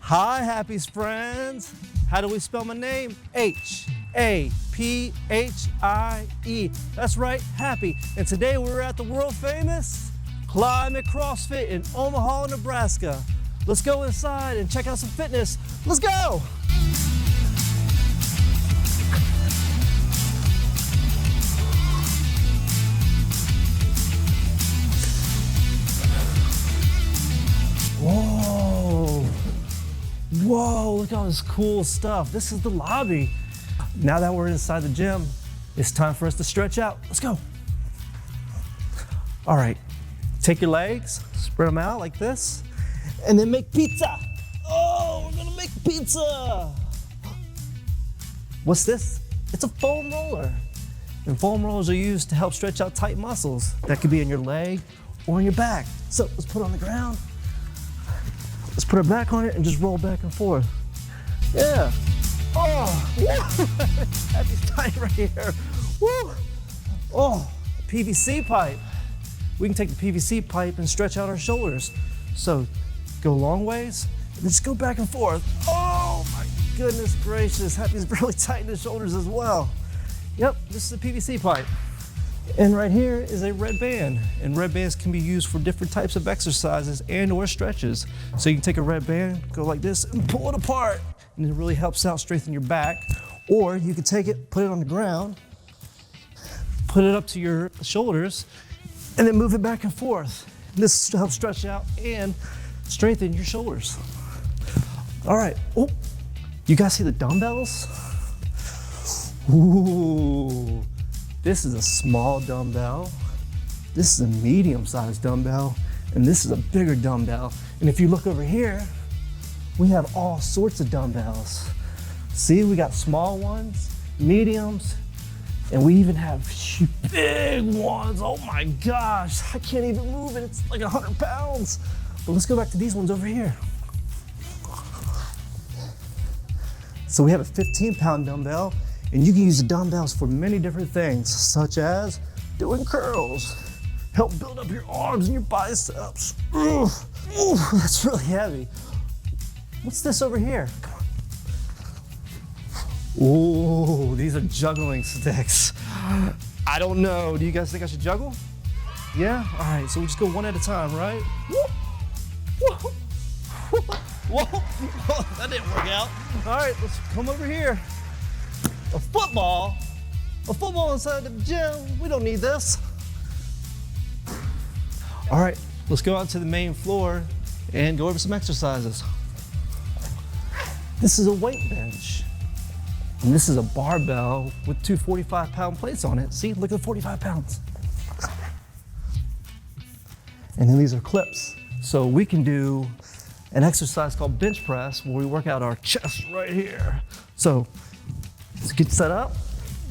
Hi, Haphie's friends. How do we spell my name? H-A-P-H-I-E. That's right, Haphie. And today we're at the World Famous Climate CrossFit in Omaha, Nebraska. Let's go inside and check out some fitness. Let's go! Whoa! Whoa, look at all this cool stuff. This is the lobby. Now that we're inside the gym, it's time for us to stretch out. Let's go. All right, take your legs, spread them out like this, and then make pizza. Oh, we're gonna make pizza. What's this? It's a foam roller. And foam rollers are used to help stretch out tight muscles. That could be in your leg or in your back. So let's put it on the ground. Let's put our back on it and just roll back and forth. Yeah. Oh, Haphie's tight right here. Woo. Oh, PVC pipe. We can take the PVC pipe and stretch out our shoulders. So go long ways and just go back and forth. Oh my goodness gracious. Haphie's really tight in his shoulders as well. Yep, this is a PVC pipe. And right here is a red band. And red bands can be used for different types of exercises and or stretches. So you can take a red band, go like this and pull it apart. And it really helps out strengthen your back. Or you can take it, put it on the ground, put it up to your shoulders, and then move it back and forth. And this helps stretch out and strengthen your shoulders. All right, oh, you guys see the dumbbells? Ooh. This is a small dumbbell, this is a medium-sized dumbbell, and this is a bigger dumbbell. And if you look over here, we have all sorts of dumbbells. See, we got small ones, mediums, and we even have big ones. Oh my gosh, I can't even move it, it's like 100 pounds. But let's go back to these ones over here. So we have a 15-pound dumbbell, and you can use the dumbbells for many different things, such as doing curls, help build up your arms and your biceps. Ooh, ooh, that's really heavy. What's this over here? Come on. Ooh, these are juggling sticks. I don't know, do you guys think I should juggle? Yeah? All right, so we just go one at a time, right? Whoa, whoa, whoa, whoa, that didn't work out. All right, let's come over here. A football inside the gym, we don't need this. All right, let's go out to the main floor and go over some exercises. This is a weight bench. And this is a barbell with two 45-pound plates on it. See, look at the 45 pounds. And then these are clips. So we can do an exercise called bench press where we work out our chest right here. So let's get set up,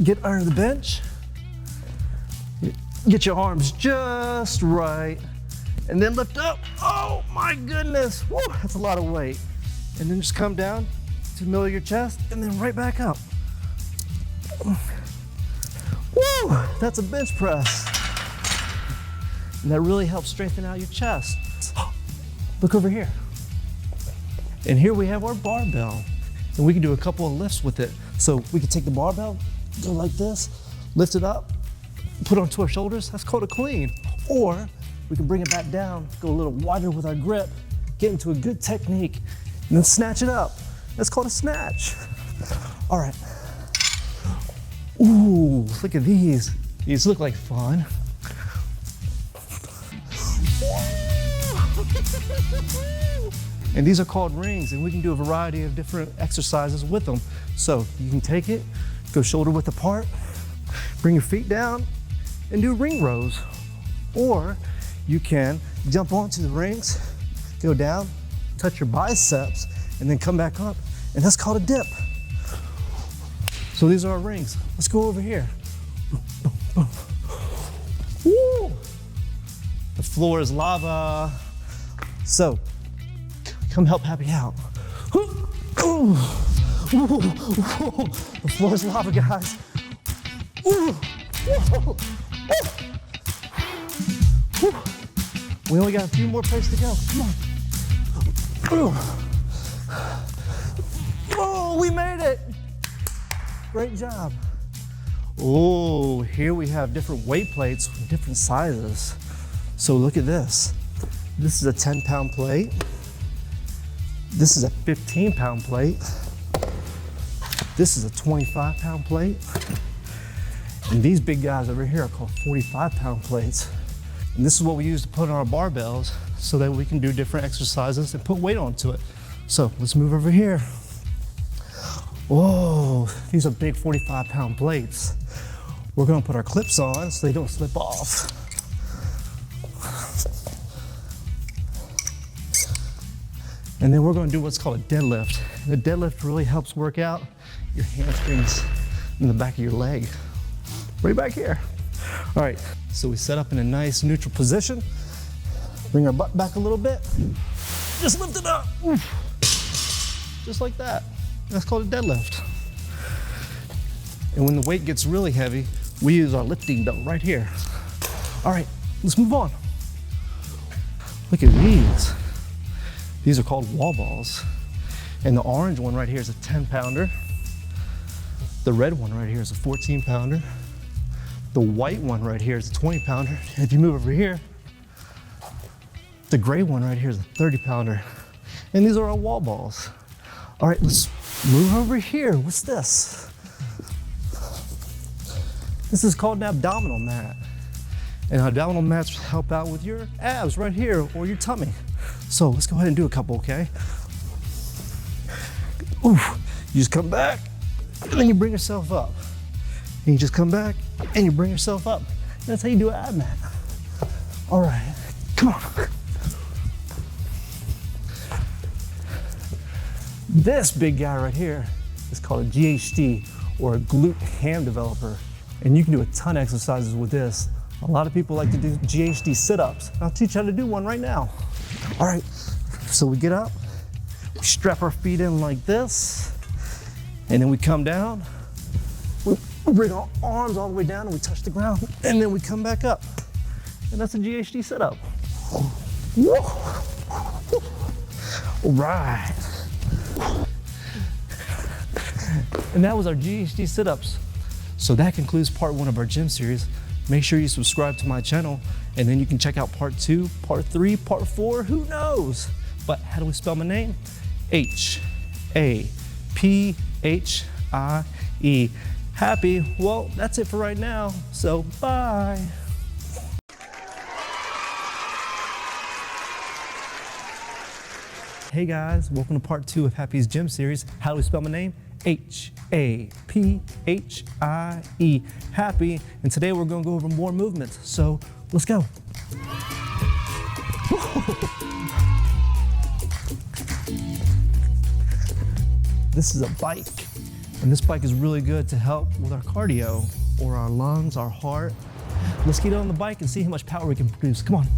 get under the bench, get your arms just right, and then lift up. Oh my goodness, woo, that's a lot of weight. And then just come down to the middle of your chest and then right back up. Woo, that's a bench press. And that really helps strengthen out your chest. Look over here. And here we have our barbell. And we can do a couple of lifts with it. So we can take the barbell, go like this, lift it up, put it onto our shoulders. That's called a clean. Or we can bring it back down, go a little wider with our grip, get into a good technique, and then snatch it up. That's called a snatch. All right. Ooh, look at these. These look like fun. And these are called rings, and we can do a variety of different exercises with them. So you can take it, go shoulder width apart, bring your feet down, and do ring rows. Or you can jump onto the rings, go down, touch your biceps, and then come back up, and that's called a dip. So these are our rings. Let's go over here. Woo! The floor is lava. So, come help Haphie out. The floor is lava, guys. We only got a few more places to go. Come on. Oh, we made it. Great job. Oh, here we have different weight plates with different sizes. So look at this. This is a 10-pound plate. This is a 15-pound plate. This is a 25-pound plate. And these big guys over here are called 45-pound plates. And this is what we use to put on our barbells so that we can do different exercises and put weight onto it. So let's move over here. Whoa, these are big 45-pound plates. We're gonna put our clips on so they don't slip off. And then we're gonna do what's called a deadlift. The deadlift really helps work out your hamstrings in the back of your leg. Right back here. All right, so we set up in a nice neutral position. Bring our butt back a little bit. Just lift it up. Oof. Just like that. That's called a deadlift. And when the weight gets really heavy, we use our lifting belt right here. All right, let's move on. Look at these. These are called wall balls. And the orange one right here is a 10-pounder. The red one right here is a 14-pounder. The white one right here is a 20-pounder. And if you move over here, the gray one right here is a 30-pounder. And these are our wall balls. All right, let's move over here. What's this? This is called an abdominal mat. And abdominal mats help out with your abs right here or your tummy. So let's go ahead and do a couple, okay? Ooh, you just come back and then you bring yourself up. And you just come back and you bring yourself up. That's how you do an ab mat. All right, come on. This big guy right here is called a GHD, or a glute ham developer. And you can do a ton of exercises with this. A lot of people like to do GHD sit-ups. I'll teach you how to do one right now. All right, so we get up, we strap our feet in like this, and then we come down. We bring our arms all the way down and we touch the ground, and then we come back up. And that's a GHD sit-up. All right. And that was our GHD sit-ups. So that concludes part 1 of our gym series. Make sure you subscribe to my channel, and then you can check out part 2, part 3, part 4, who knows? But how do we spell my name? H-A-P-H-I-E. Happy. Well, that's it for right now, so bye. Hey guys, welcome to part 2 of Happy's gym series. How do we spell my name? H-A-P-H-I-E, Happy. And today we're gonna go over more movements. So let's go. This is a bike. And this bike is really good to help with our cardio, or our lungs, our heart. Let's get on the bike and see how much power we can produce. Come on.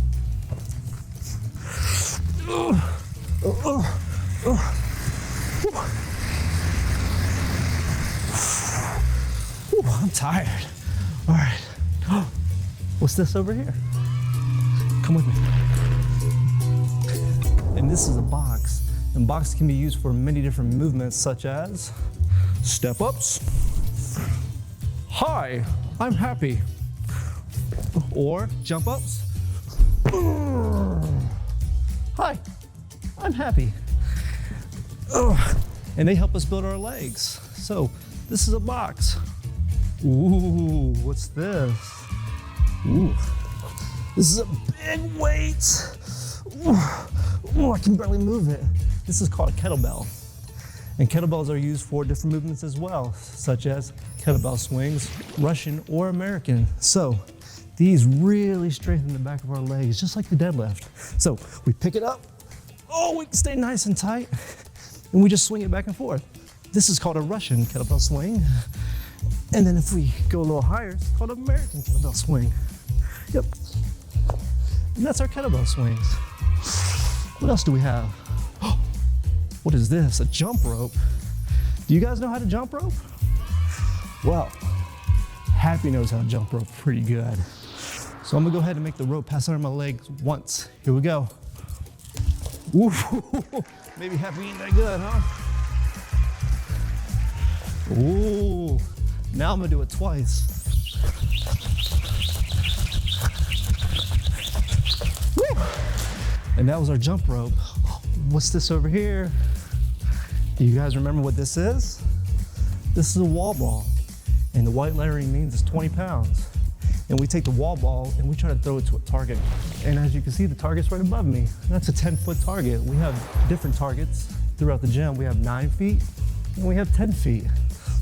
I'm tired. All right. What's this over here? Come with me. And this is a box. And box can be used for many different movements, such as step ups. Hi, I'm Happy. Or jump ups. Hi, I'm Happy. And they help us build our legs. So this is a box. Ooh, what's this? Ooh, this is a big weight. Ooh, I can barely move it. This is called a kettlebell. And kettlebells are used for different movements as well, such as kettlebell swings, Russian or American. So these really strengthen the back of our legs, just like the deadlift. So we pick it up. Oh, we can stay nice and tight. And we just swing it back and forth. This is called a Russian kettlebell swing. And then if we go a little higher, it's called an American kettlebell swing. Yep. And that's our kettlebell swings. What else do we have? What is this? A jump rope. Do you guys know how to jump rope? Well, Happy knows how to jump rope pretty good. So I'm gonna go ahead and make the rope pass under my legs once. Here we go. Ooh, maybe Happy ain't that good, huh? Ooh, now I'm gonna do it twice. Woo! And that was our jump rope. What's this over here? Do you guys remember what this is? This is a wall ball. And the white lettering means it's 20 pounds. And we take the wall ball and we try to throw it to a target. And as you can see, the target's right above me. That's a 10-foot target. We have different targets throughout the gym. We have 9 feet and we have 10 feet.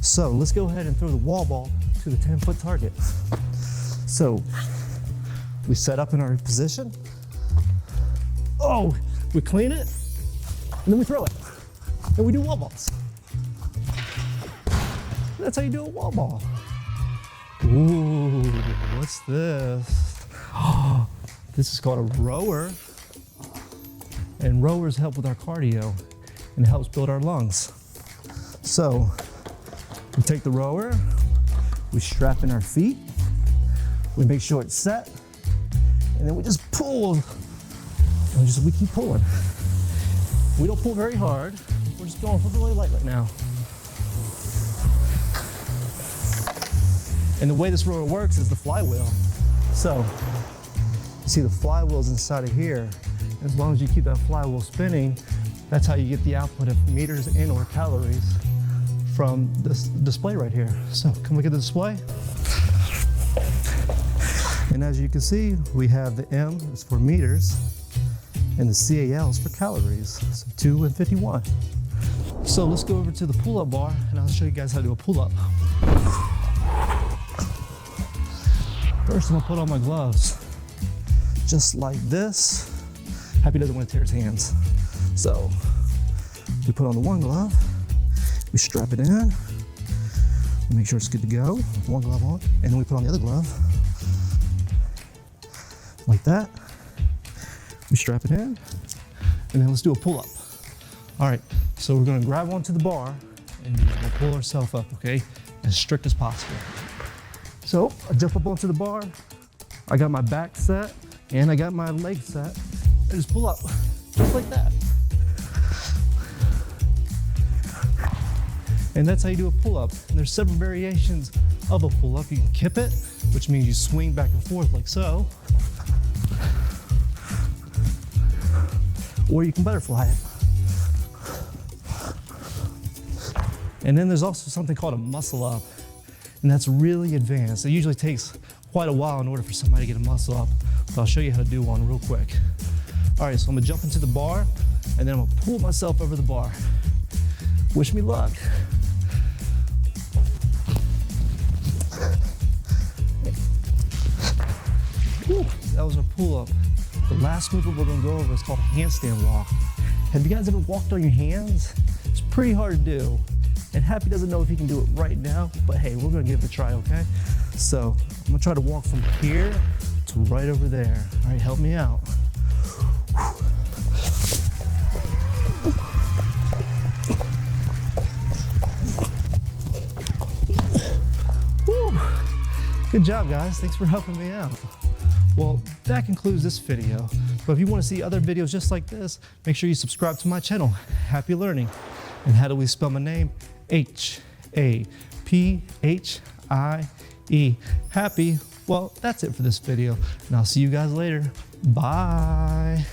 So let's go ahead and throw the wall ball to the 10-foot target. So we set up in our position. Oh, we clean it and then we throw it. And we do wall balls. That's how you do a wall ball. Ooh, what's this? Oh, this is called a rower. And rowers help with our cardio and it helps build our lungs. So we take the rower, we strap in our feet, we make sure it's set, and then we just pull. And we keep pulling. We don't pull very hard. We're just going really light right now. And the way this rower works is the flywheel. So, you see the flywheel's inside of here. As long as you keep that flywheel spinning, that's how you get the output of meters and or calories from this display right here. So, come look at the display. And as you can see, we have the M is for meters and the CAL is for calories. So 2 and 51. So let's go over to the pull-up bar and I'll show you guys how to do a pull-up. First, I'm gonna put on my gloves, just like this. Happy doesn't want to tear his hands. So we put on the one glove, we strap it in, we make sure it's good to go, one glove on, and then we put on the other glove, like that. We strap it in, and then let's do a pull-up. All right, so we're gonna grab onto the bar, and we'll pull ourselves up, okay? As strict as possible. So I jump up onto the bar, I got my back set, and I got my legs set. I just pull up, just like that. And that's how you do a pull-up. And there's several variations of a pull-up. You can kip it, which means you swing back and forth like so. Or you can butterfly it. And then there's also something called a muscle up. And that's really advanced. It usually takes quite a while in order for somebody to get a muscle up. But I'll show you how to do one real quick. All right, so I'm gonna jump into the bar and then I'm gonna pull myself over the bar. Wish me luck. Whew, that was our pull up. The last movement we're gonna go over is called handstand walk. Have you guys ever walked on your hands? It's pretty hard to do. And Haphie doesn't know if he can do it right now, but hey, we're gonna give it a try, okay? So I'm gonna try to walk from here to right over there. All right, help me out. Whew. Good job, guys. Thanks for helping me out. Well, that concludes this video. But if you want to see other videos just like this, make sure you subscribe to my channel, Haphie Learning. And how do we spell my name? H-A-P-H-I-E. Haphie. Well, that's it for this video, and I'll see you guys later. Bye.